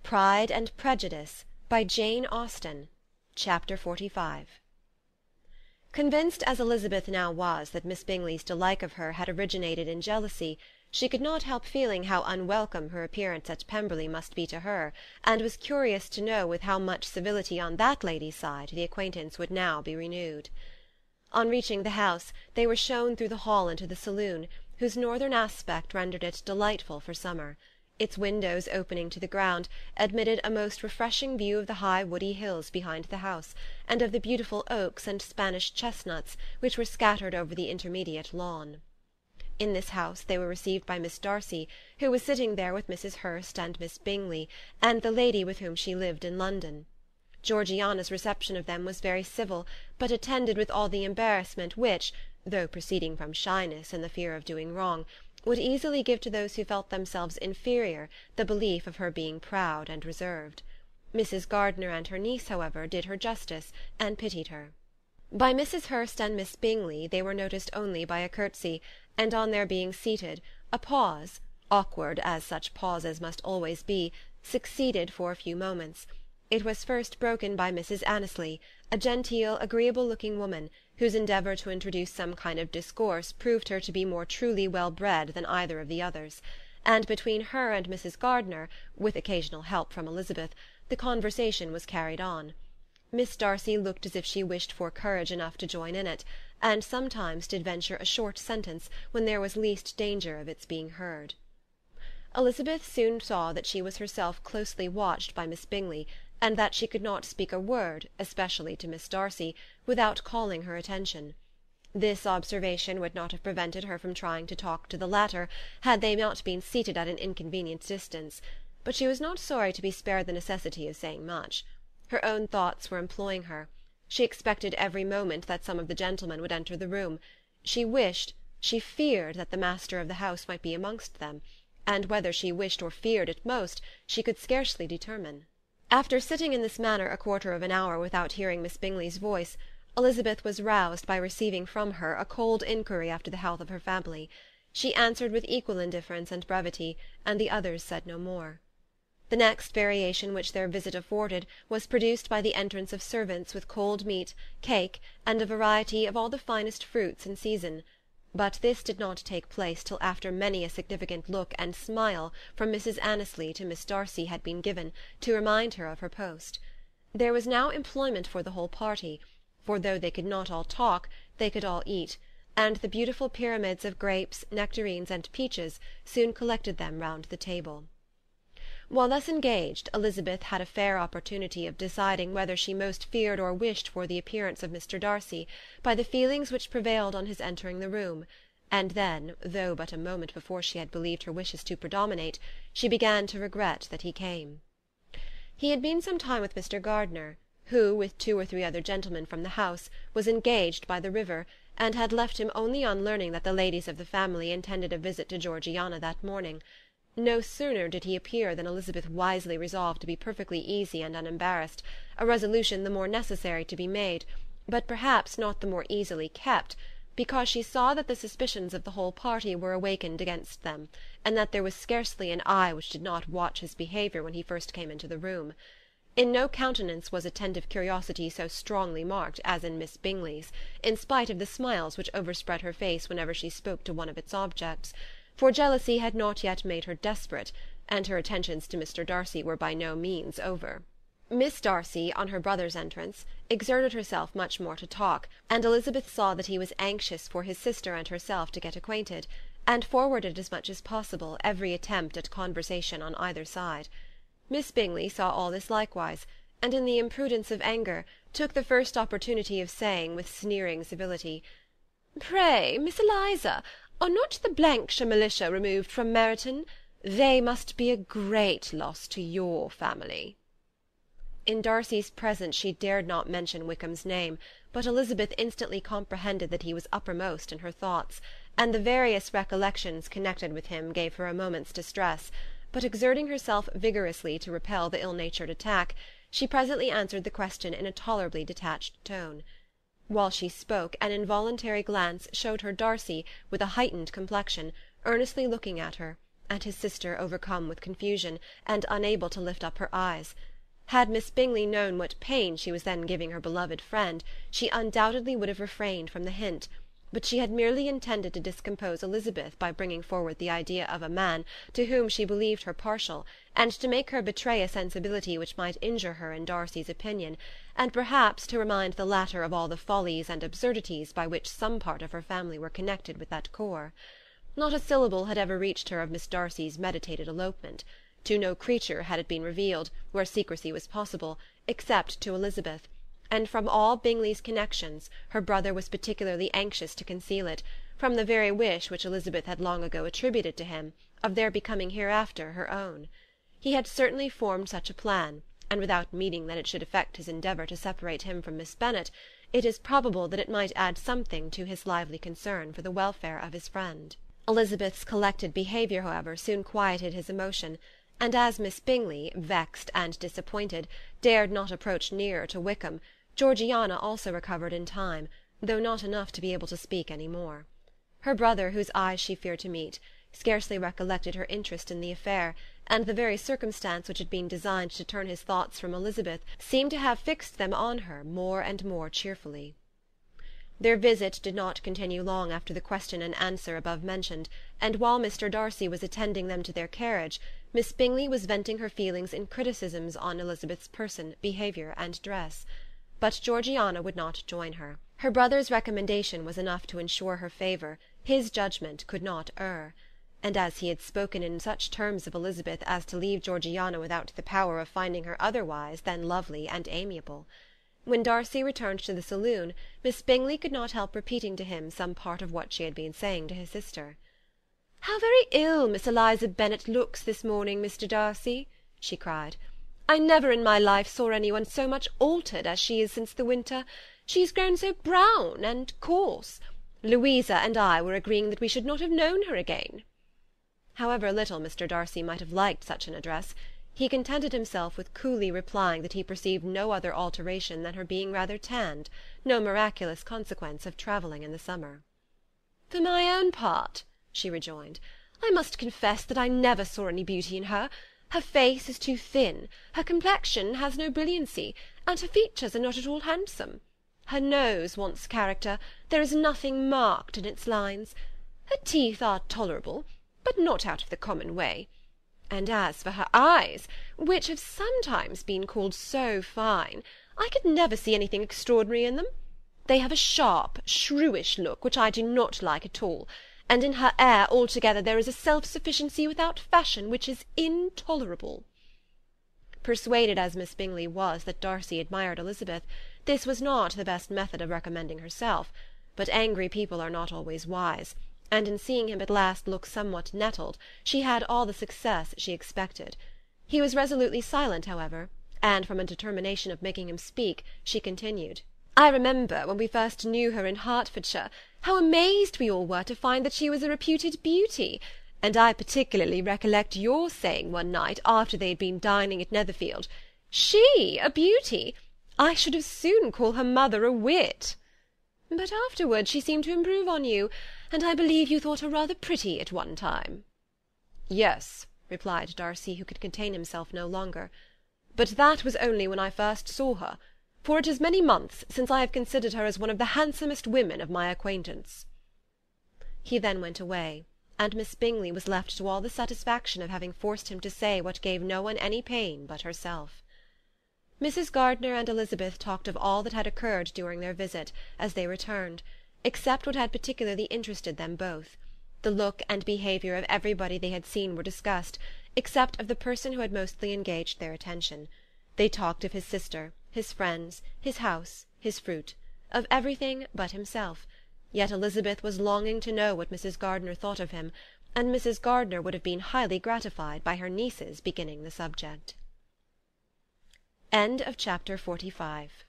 Pride and Prejudice, by Jane Austen. Chapter 45. Convinced as Elizabeth now was that Miss Bingley's dislike of her had originated in jealousy, she could not help feeling how unwelcome her appearance at Pemberley must be to her, and was curious to know with how much civility on that lady's side the acquaintance would now be renewed. On reaching the house, they were shown through the hall into the saloon, whose northern aspect rendered it delightful for summer. Its windows, opening to the ground, admitted a most refreshing view of the high woody hills behind the house, and of the beautiful oaks and Spanish chestnuts which were scattered over the intermediate lawn. In this house they were received by Miss Darcy, who was sitting there with Mrs. Hurst and Miss Bingley, and the lady with whom she lived in London. Georgiana's reception of them was very civil, but attended with all the embarrassment which, though proceeding from shyness and the fear of doing wrong, would easily give to those who felt themselves inferior the belief of her being proud and reserved. Mrs. Gardiner and her niece, however, did her justice, and pitied her. By Mrs. Hurst and Miss Bingley they were noticed only by a curtsy, and on their being seated, a pause, awkward as such pauses must always be, succeeded for a few moments. It was first broken by Mrs. Annesley, a genteel, agreeable-looking woman, whose endeavour to introduce some kind of discourse proved her to be more truly well-bred than either of the others; and between her and Mrs. Gardiner, with occasional help from Elizabeth, the conversation was carried on. Miss Darcy looked as if she wished for courage enough to join in it, and sometimes did venture a short sentence when there was least danger of its being heard. Elizabeth soon saw that she was herself closely watched by Miss Bingley, and that she could not speak a word, especially to Miss Darcy, without calling her attention. This observation would not have prevented her from trying to talk to the latter, had they not been seated at an inconvenient distance, but she was not sorry to be spared the necessity of saying much. Her own thoughts were employing her. She expected every moment that some of the gentlemen would enter the room. She wished, she feared that the master of the house might be amongst them, and whether she wished or feared it most, she could scarcely determine. After sitting in this manner a quarter of an hour without hearing Miss Bingley's voice, Elizabeth was roused by receiving from her a cold inquiry after the health of her family. She answered with equal indifference and brevity, and the others said no more. The next variation which their visit afforded was produced by the entrance of servants with cold meat, cake, and a variety of all the finest fruits in season. But this did not take place till after many a significant look and smile from Mrs. Annesley to Miss Darcy had been given, to remind her of her post. There was now employment for the whole party, for though they could not all talk, they could all eat, and the beautiful pyramids of grapes, nectarines, and peaches soon collected them round the table. While thus engaged, Elizabeth had a fair opportunity of deciding whether she most feared or wished for the appearance of Mr. Darcy, by the feelings which prevailed on his entering the room, and then, though but a moment before she had believed her wishes to predominate, she began to regret that he came. He had been some time with Mr. Gardiner, who, with 2 or 3 other gentlemen from the house, was engaged by the river, and had left him only on learning that the ladies of the family intended a visit to Georgiana that morning. No sooner did he appear than Elizabeth wisely resolved to be perfectly easy and unembarrassed, a resolution the more necessary to be made, but perhaps not the more easily kept, because she saw that the suspicions of the whole party were awakened against them, and that there was scarcely an eye which did not watch his behaviour when he first came into the room. In no countenance was attentive curiosity so strongly marked as in Miss Bingley's, in spite of the smiles which overspread her face whenever she spoke to one of its objects, for jealousy had not yet made her desperate, and her attentions to Mr. Darcy were by no means over. Miss Darcy, on her brother's entrance, exerted herself much more to talk, and Elizabeth saw that he was anxious for his sister and herself to get acquainted, and forwarded as much as possible every attempt at conversation on either side. Miss Bingley saw all this likewise, and in the imprudence of anger, took the first opportunity of saying, with sneering civility, "Pray, Miss Eliza, are not the Blankshire militia removed from Meryton? They must be a great loss to your family." In Darcy's presence she dared not mention Wickham's name, but Elizabeth instantly comprehended that he was uppermost in her thoughts, and the various recollections connected with him gave her a moment's distress, but exerting herself vigorously to repel the ill-natured attack, she presently answered the question in a tolerably detached tone. While she spoke, an involuntary glance showed her Darcy, with a heightened complexion, earnestly looking at her, and his sister overcome with confusion, and unable to lift up her eyes. Had Miss Bingley known what pain she was then giving her beloved friend, she undoubtedly would have refrained from the hint, but she had merely intended to discompose Elizabeth by bringing forward the idea of a man to whom she believed her partial, and to make her betray a sensibility which might injure her in Darcy's opinion, and perhaps to remind the latter of all the follies and absurdities by which some part of her family were connected with that corps. Not a syllable had ever reached her of Miss Darcy's meditated elopement. To no creature had it been revealed, where secrecy was possible, except to Elizabeth, and from all Bingley's connections her brother was particularly anxious to conceal it, from the very wish which Elizabeth had long ago attributed to him, of their becoming hereafter her own. He had certainly formed such a plan, and without meaning that it should affect his endeavour to separate him from Miss Bennet, it is probable that it might add something to his lively concern for the welfare of his friend. Elizabeth's collected behaviour, however, soon quieted his emotion, and as Miss Bingley, vexed and disappointed, dared not approach nearer to Wickham, Georgiana also recovered in time, though not enough to be able to speak any more. Her brother, whose eyes she feared to meet, scarcely recollected her interest in the affair, and the very circumstance which had been designed to turn his thoughts from Elizabeth seemed to have fixed them on her more and more cheerfully. Their visit did not continue long after the question and answer above mentioned, and while Mr. Darcy was attending them to their carriage, Miss Bingley was venting her feelings in criticisms on Elizabeth's person, behaviour, and dress. But Georgiana would not join her. Her brother's recommendation was enough to ensure her favour, his judgment could not err. And as he had spoken in such terms of Elizabeth as to leave Georgiana without the power of finding her otherwise than lovely and amiable. When Darcy returned to the saloon, Miss Bingley could not help repeating to him some part of what she had been saying to his sister. "How very ill Miss Eliza Bennet looks this morning, Mr. Darcy," she cried. "I never in my life saw anyone so much altered as she is since the winter. She is grown so brown and coarse. Louisa and I were agreeing that we should not have known her again." However little Mr. Darcy might have liked such an address, he contented himself with coolly replying that he perceived no other alteration than her being rather tanned, no miraculous consequence of travelling in the summer. "For my own part," she rejoined, "I must confess that I never saw any beauty in her. Her face is too thin, her complexion has no brilliancy, and her features are not at all handsome. Her nose wants character, there is nothing marked in its lines. Her teeth are tolerable, but not out of the common way. And as for her eyes, which have sometimes been called so fine, I could never see anything extraordinary in them. They have a sharp, shrewish look, which I do not like at all, and in her air altogether there is a self-sufficiency without fashion which is intolerable." Persuaded as Miss Bingley was that Darcy admired Elizabeth, this was not the best method of recommending herself, but angry people are not always wise, and in seeing him at last look somewhat nettled, she had all the success she expected. He was resolutely silent, however, and from a determination of making him speak, she continued, "I remember, when we first knew her in Hertfordshire, how amazed we all were to find that she was a reputed beauty, and I particularly recollect your saying one night, after they had been dining at Netherfield, 'She a beauty! I should as soon call her mother a wit.' But afterwards she seemed to improve on you, and I believe you thought her rather pretty at one time." "Yes," replied Darcy, who could contain himself no longer, "but that was only when I first saw her, for it is many months since I have considered her as one of the handsomest women of my acquaintance." He then went away, and Miss Bingley was left to all the satisfaction of having forced him to say what gave no one any pain but herself. Mrs. Gardiner and Elizabeth talked of all that had occurred during their visit, as they returned, except what had particularly interested them both. The look and behaviour of everybody they had seen were discussed, except of the person who had mostly engaged their attention. They talked of his sister, his friends, his house, his fruit, of everything but himself, yet Elizabeth was longing to know what Mrs. Gardiner thought of him, and Mrs. Gardiner would have been highly gratified by her niece's beginning the subject. End of Chapter 45.